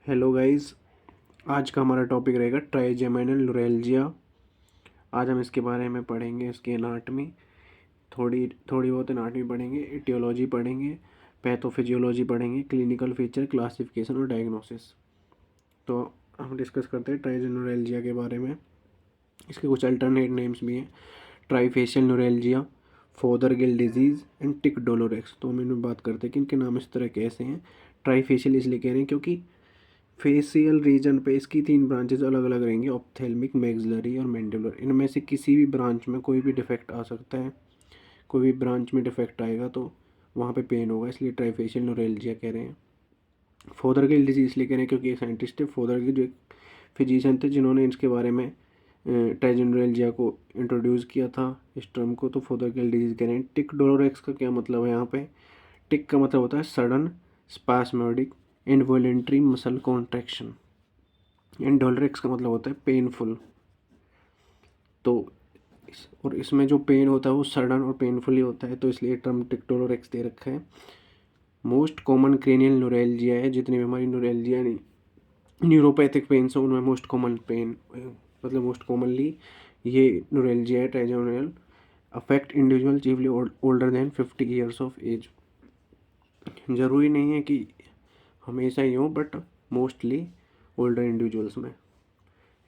Hello guys. आज का हमारा टॉपिक रहेगा ट्राइजेमिनल न्यूरैल्जिया। आज हम इसके बारे में पढ़ेंगे, इसकी एनाटमी, थोड़ी थोड़ी बहुत एनाटमी पढ़ेंगे, इटियोलॉजी पढ़ेंगे, पैथोफिजियोलॉजी पढ़ेंगे, क्लिनिकल फीचर, क्लासिफिकेशन और डायग्नोसिस। तो हम डिस्कस करते हैं ट्राइजेमिनल न्यूरैल्जिया के बारे में। इसके कुछ अल्टरनेट नेम्स भी हैं: ट्राइफेशियल न्यूरैल्जिया, फोदरगिल डिजीज़ एंड टिक डोलोरेक्स। तो हम इनमें बात करते हैं कि इनके नाम इस तरह कैसे हैं। ट्राइफेशियल इसलिए कह रहे हैं क्योंकि फेशियल रीजन पे इसकी 3 ब्रांचेस अलग अलग रहेंगी: ऑप्थेल्मिक, मैक्सिलरी और मैंडिबुलर। इनमें से किसी भी ब्रांच में कोई भी डिफेक्ट आ सकता है। कोई भी ब्रांच में डिफेक्ट आएगा तो वहाँ पे पेन होगा, इसलिए ट्राइफेशियल न्यूरैल्जिया कह रहे हैं। फोदरगिल डिजीज इसलिए कह रहे हैं क्योंकि एक साइंटिस्ट है फोदरगिल, जो एक फिजिशियन थे जिन्होंने इसके बारे में ट्राइजेमिनल न्यूरैल्जिया को इंट्रोड्यूस किया था, इस टर्म को। तो फोदरगिल डिजीज कह रहे हैं। टिक डोलोरेक्स का क्या मतलब है यहाँ पे? टिक का मतलब होता है sudden spasmodic involuntary muscle contraction, and डोलोरेक्स का मतलब होता है पेनफुल। तो और इसमें जो पेन होता है वो सडन और पेनफुल ही होता है, तो इसलिए टर्म टिक डोलोरेक्स दे रखा है। मोस्ट कॉमन क्रेनियल न्यूरैल्जिया है। जितनी भी हमारी न्यूरैल्जिया नहीं न्यूरोपैथिक पेन्स हैं उनमें मोस्ट कॉमन पेन, मतलब मोस्ट कॉमनली ये न्यूरैल्जिया है trigeminal. Affect individual chiefly older than 50 years of age. ज़रूरी नहीं है कि हमेशा ही हो, बट मोस्टली ओल्डर इंडिविजुअल्स में।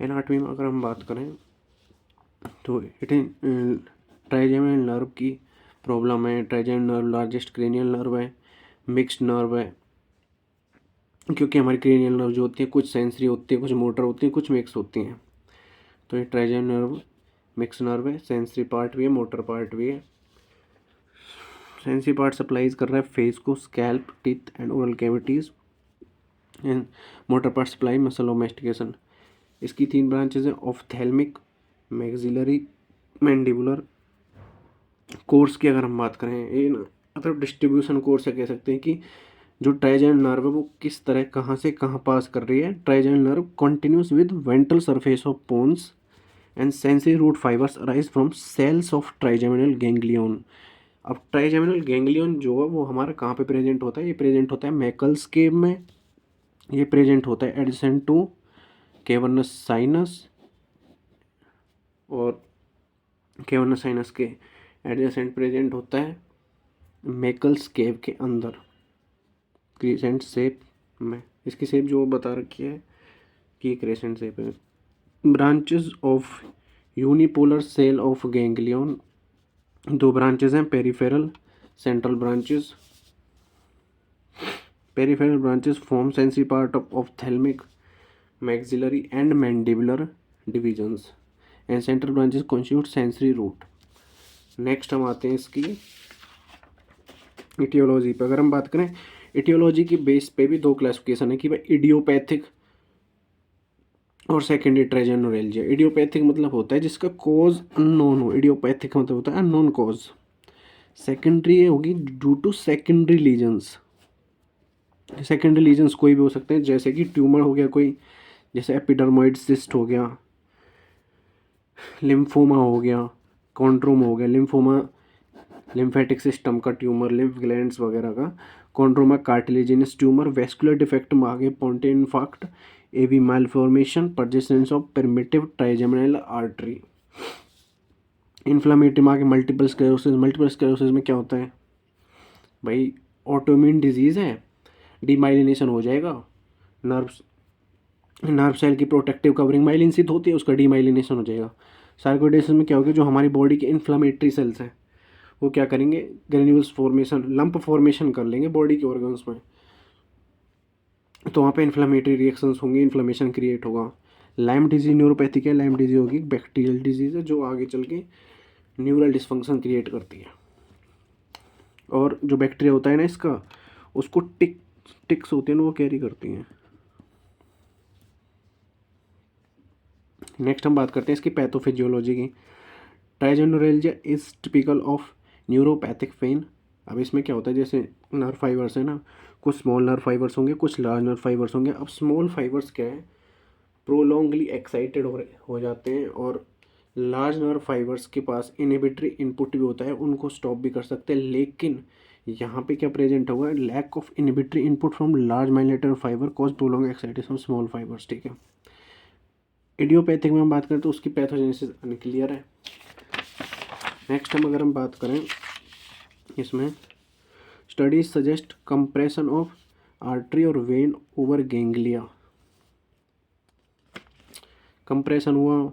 एनाटमी में अगर हम बात करें तो इट ट्राइजेमिनल नर्व की प्रॉब्लम है। Trigeminal nerve largest cranial nerve है, मिक्स्ड नर्व है, क्योंकि हमारी क्रेनियल नर्व जो होती है कुछ सेंसरी होती है, कुछ मोटर होती है, कुछ मिक्स होती हैं। तो ये ट्राइजेमिनल नर्व मिक्स नर्व है, सेंसरी पार्ट भी है, मोटर पार्ट भी है। सेंसरी पार्ट सप्लाईज कर रहा है फेस को, scalp, teeth and oral cavities, and motor part supply muscle और मेस्टिकेशन। इसकी 3 ब्रांचेज हैं: ऑफ्थेल्मिक, मैक्सिलरी, मैंडिबुलर। कोर्स की अगर हम बात करें, ये ना मतलब डिस्ट्रीब्यूशन कोर्स है, कह सकते हैं कि जो ट्राइजेमिनल नर्व है वो किस तरह कहाँ से कहाँ पास कर रही है। Trigeminal nerve continuous with ventral surface of bones and sensory root fibers arise from cells of trigeminal ganglion. अब ट्राइजेमिनल गैंग्लियन जो है वो हमारा कहाँ पे प्रेजेंट होता है? ये प्रेजेंट होता है मैकल्स केव में। ये प्रेजेंट होता है एडजेसेंट टू केवर्नस साइनस, और केवर्नस साइनस के एडजेसेंट प्रेजेंट होता है मैकल्स केव के अंदर क्रिसेंट शेप में। इसकी शेप जो बता रखी है कि क्रिसेंट शेप है। Branches of unipolar cell of ganglion, 2 branches हैं: peripheral, central branches. Peripheral branches form sensory part of ophthalmic, maxillary and mandibular divisions, and central branches constitute sensory root. Next हम आते हैं इसकी इटियोलॉजी पे। अगर हम बात करें इटियोलॉजी की बेस पे भी 2 क्लासिफिकेशन है कि भाई इडियोपैथिक और सेकेंडरी ट्राइजेमिनल न्यूरैल्जिया। इडियोपैथिक मतलब होता है जिसका कॉज अननोन हो, इडियोपैथिक मतलब होता है अननोन कॉज। सेकेंडरी ये होगी due to secondary lesions. Secondary lesions कोई भी हो सकते हैं, जैसे कि ट्यूमर हो गया कोई, जैसे एपिडर्मोइड सिस्ट हो गया, लिम्फोमा हो गया, कॉन्ड्रोमा हो गया। लिम्फोमा लिम्फेटिक सिस्टम का ट्यूमर, लिम्फ ग्लैंड्स वगैरह का। Chondroma cartilaginous tumour, vascular defect में आगे pontine infarct, AV malformation, persistence of primitive trigeminal artery. Inflammatory में आगे मल्टीपल स्क्लेरोसिस। मल्टीपल स्क्लेरोसिस में क्या होता है भाई? ऑटोइम्यून डिजीज़ है, डीमाइलिनेशन हो जाएगा, नर्व सेल की प्रोटेक्टिव कवरिंग माइलिन से होती है, उसका डीमाइलिनेशन हो जाएगा। सार्कोइडोसिस में क्या होगा? जो हमारी बॉडी के इन्फ्लामेटरी सेल्स हैं वो क्या करेंगे? ग्रेन्यूल्स फॉर्मेशन, लंप फॉर्मेशन कर लेंगे बॉडी के ऑर्गन्स में, तो वहाँ पे इन्फ्लामेटरी रिएक्शंस होंगी, इन्फ्लामेशन क्रिएट होगा। लाइम डिजीज न्यूरोपैथिक है। लाइम डिजीज होगी बैक्टीरियल डिजीज है जो आगे चल के न्यूरल डिस्फंक्शन क्रिएट करती है। और जो बैक्टीरिया होता है ना इसका, उसको टिक्स होते हैं ना, वो कैरी करती हैं। नेक्स्ट हम बात करते हैं इसकी पैथोफिजियोलॉजी की। Trigeminal neuralgia is typical of neuropathic pain. अब इसमें क्या होता है, जैसे नर्व फाइबर्स है ना, कुछ स्मॉल नर्व फाइबर्स होंगे, कुछ लार्ज नर्व फाइबर्स होंगे। अब स्मॉल फाइबर्स क्या है, प्रोलॉन्गली एक्साइटेड हो जाते हैं, और लार्ज नर्व फाइबर्स के पास इनहिबिटरी इनपुट भी होता है, उनको स्टॉप भी कर सकते हैं। लेकिन यहाँ पे क्या प्रेजेंट होगा, lack of inhibitory input from large myelinated fibre cause prolong excitation small fibres, ठीक है। इडियोपैथिक में हम बात करें तो उसकी पैथोजेनेसिस अनक्लियर है। नेक्स्ट हम अगर हम बात करें इसमें, studies suggest compression of artery और वेन ओवर गैंग्लिया। कंप्रेशन हुआ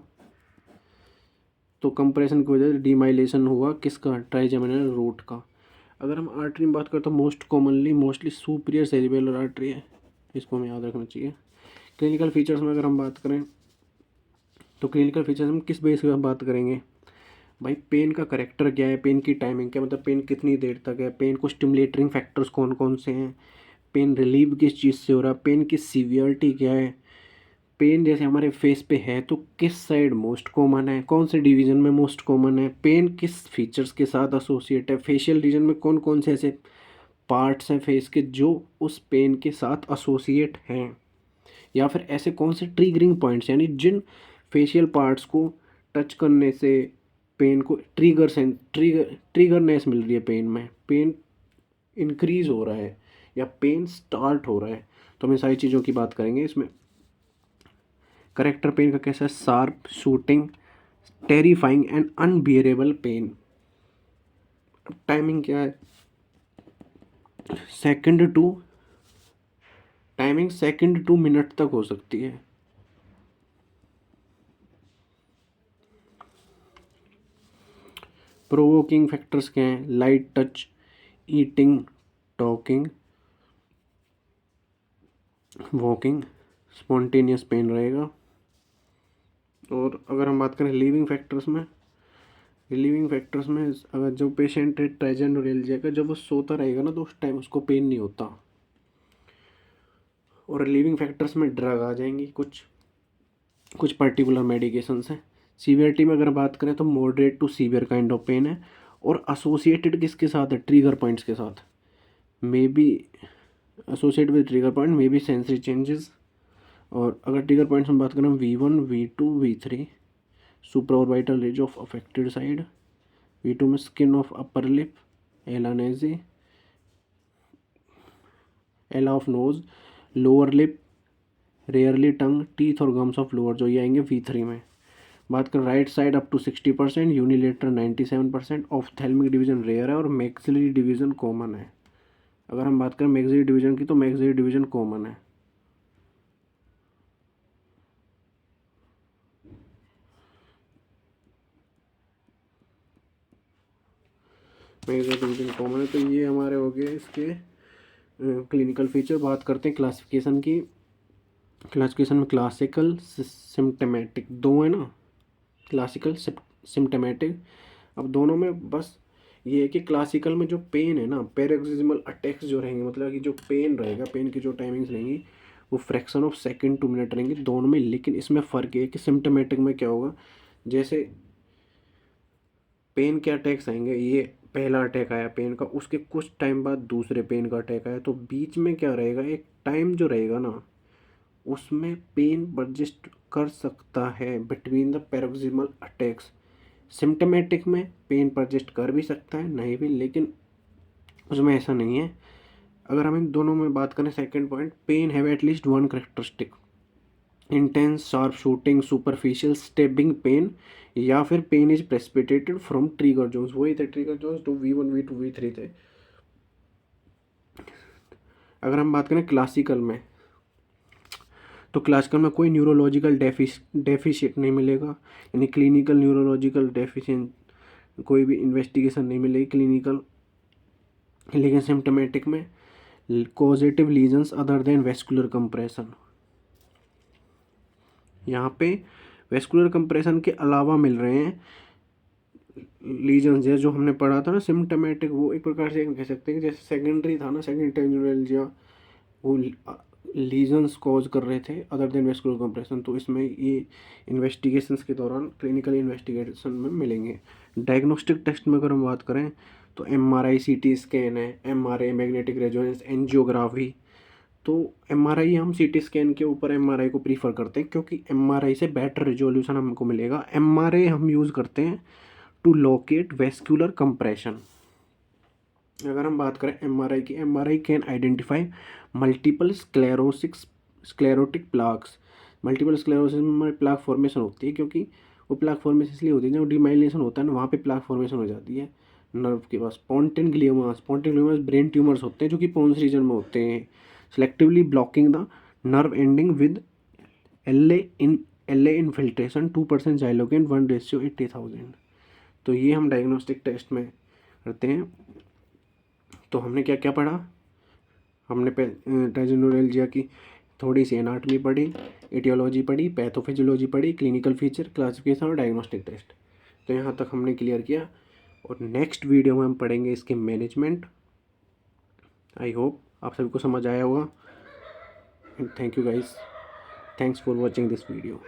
तो कंप्रेशन की वजह से डीमाइलेशन हुआ किसका, ट्राइजेमिनल रूट का। अगर हम आर्टरी में बात करें तो मोस्टली सुपीरियर सेरिबेलर आर्टरी है, इसको हमें याद रखना चाहिए। क्लिनिकल फीचर्स में अगर हम बात करें तो क्लिनिकल फीचर्स हम किस बेस पे बात करेंगे भाई, पेन का करेक्टर क्या है, पेन की टाइमिंग क्या, मतलब पेन कितनी देर तक है, पेन को स्टिमुलेटिंग फैक्टर्स कौन कौन से हैं, पेन रिलीव किस चीज़ से हो रहा है, पेन की सीवियरिटी क्या है, पेन जैसे हमारे फेस पे है तो किस साइड मोस्ट कॉमन है, कौन से डिवीजन में मोस्ट कॉमन है, पेन किस फीचर्स के साथ एसोसिएट है, फेशियल रीजन में कौन कौन से ऐसे पार्ट्स हैं फेस के जो उस पेन के साथ एसोसिएट हैं, या फिर ऐसे कौन से ट्रिगरिंग पॉइंट्स यानी जिन फेशियल पार्ट्स को टच करने से पेन को ट्रिगरनेस मिल रही है, पेन में पेन इंक्रीज हो रहा है या पेन स्टार्ट हो रहा है, तो हम इन सारी चीज़ों की बात करेंगे इसमें। करेक्टर पेन का कैसा है, sharp, shooting, terrifying and unbearable pain. Timing क्या है, सेकंड टू मिनट तक हो सकती है। प्रोवोकिंग फैक्टर्स क्या हैं, light touch, eating, talking, walking, spontaneous pain रहेगा। और अगर हम बात करें रिलीविंग फैक्टर्स में अगर जो पेशेंट है ट्राइजेमिनल का, जब वो सोता रहेगा ना तो उस टाइम उसको पेन नहीं होता। और रिलीविंग फैक्टर्स में ड्रग आ जाएंगी, कुछ पर्टिकुलर मेडिकेशंस हैं। सीवियरिटी में अगर बात करें तो moderate to severe kind of pain है, और एसोसिएटेड किसके साथ है, ट्रिगर पॉइंट्स के साथ, may be associated with trigger point, may be sensory changes. और अगर ट्रिगर पॉइंट्स में बात करें V1, V2, V3, supraorbital ridge of affected side, V2 में skin of upper lip, alae nasi, ala of nose, lower lip, rarely tongue, teeth और gums of lower, जो ये आएंगे V3 में। बात करें right side up to 60%, unilateral 97%, ophthalmic division rare है और मैक्सिलरी डिवीजन कॉमन है। अगर हम बात करें मैक्सिलरी डिवीजन की तो मैक्सिलरी डिवीजन कॉमन है। मैक्सिलरी डिवीजन कॉमन है, तो ये हमारे हो गए इसके क्लिनिकल फीचर। बात करते हैं क्लासिफिकेशन की। क्लासिफिकेशन में क्लासिकल, सिम्टमेटिक, दो है ना, क्लासिकल, सिम्टमेटिक। अब दोनों में बस ये है कि क्लासिकल में जो पेन है ना, पैरोक्सिस्मल अटैक्स जो रहेंगे, मतलब कि जो पेन रहेगा, पेन की जो टाइमिंग्स रहेंगी वो fraction of second to minute रहेंगी दोनों में। लेकिन इसमें फ़र्क ये है कि सिम्टमेटिक में क्या होगा, जैसे पेन के अटैक्स आएंगे, ये पहला अटैक आया पेन का, उसके कुछ टाइम बाद दूसरे पेन का अटैक आया, तो बीच में क्या रहेगा, एक टाइम जो रहेगा ना उसमें पेन बर्जिस्ट कर सकता है between the paroxysmal attacks. Symptomatic में पेन परजिस्ट कर भी सकता है, नहीं भी, लेकिन उसमें ऐसा नहीं है। अगर हम इन दोनों में बात करें, second point, pain have at least one characteristic, intense, sharp shooting, superficial stabbing pain, या फिर pain is precipitated from trigger zones. वही थे ट्रिगर जोन्स जो V1, V2, V3 थे। अगर हम बात करें क्लासिकल में, तो क्लासिकल में कोई न्यूरोलॉजिकल डेफिशिएट नहीं मिलेगा, यानी क्लिनिकल न्यूरोलॉजिकल डेफिशिएंट कोई भी इन्वेस्टिगेशन नहीं मिलेगी क्लिनिकल। लेकिन सिम्टमेटिक में causative lesions other than vascular compression, यहाँ पे वेस्कुलर कंप्रेशन के अलावा मिल रहे हैं लीजन्स, जो हमने पढ़ा था ना सिम्टमेटिक, वो एक प्रकार से कह सकते हैं कि जैसे सेकेंडरी था ना, सेकेंडरी न्यूरल्जिया, वो लीजन्स कॉज कर रहे थे अदर देन वेस्कुलर कंप्रेशन, तो इसमें ये इन्वेस्टिगेशंस के दौरान क्लिनिकल इन्वेस्टिगेशन में मिलेंगे। डायग्नोस्टिक टेस्ट में अगर हम बात करें तो MRI, CT स्कैन है, MRA, मैग्नेटिक रेजोनेंस, एंजियोग्राफी। तो MRI हम CT स्कैन के ऊपर MRI को प्रीफर करते हैं क्योंकि MRI से बेटर रिजोल्यूशन हमको मिलेगा। MRA हम यूज़ करते हैं टू लोकेट वेस्कुलर कंप्रेशन। अगर हम बात करें एमआरआई की, MRI can identify multiple sclerotic plaques. Multiple sclerosis में हमारे प्लाक फॉर्मेशन होती है, क्योंकि वो प्लाक फॉर्मेशन इसलिए होती है जब डीमाइलिनेशन होता है ना, वहाँ पे प्लाक फॉर्मेशन हो जाती है नर्व के पास। स्पॉन्टेन ग्लियोमास ब्रेन ट्यूमर्स होते हैं जो कि पोन्स रीजन में होते हैं, selectively blocking the nerve ending with L A infiltration 2% xylocaine 1:80,000। तो ये हम डायग्नोस्टिक टेस्ट में करते हैं। तो हमने क्या क्या पढ़ा, हमने ट्राइजेमिनोलैल्जिया की थोड़ी सी एनाटमी पढ़ी, एटियोलॉजी पढ़ी, पैथोफिजियोलॉजी पढ़ी, क्लिनिकल फीचर, क्लासिफिकेशन और डायग्नोस्टिक टेस्ट। तो यहाँ तक हमने क्लियर किया, और नेक्स्ट वीडियो में हम पढ़ेंगे इसके मैनेजमेंट। आई होप आप सभी को समझ आया होगा। And thank you guys, thanks for watching this video.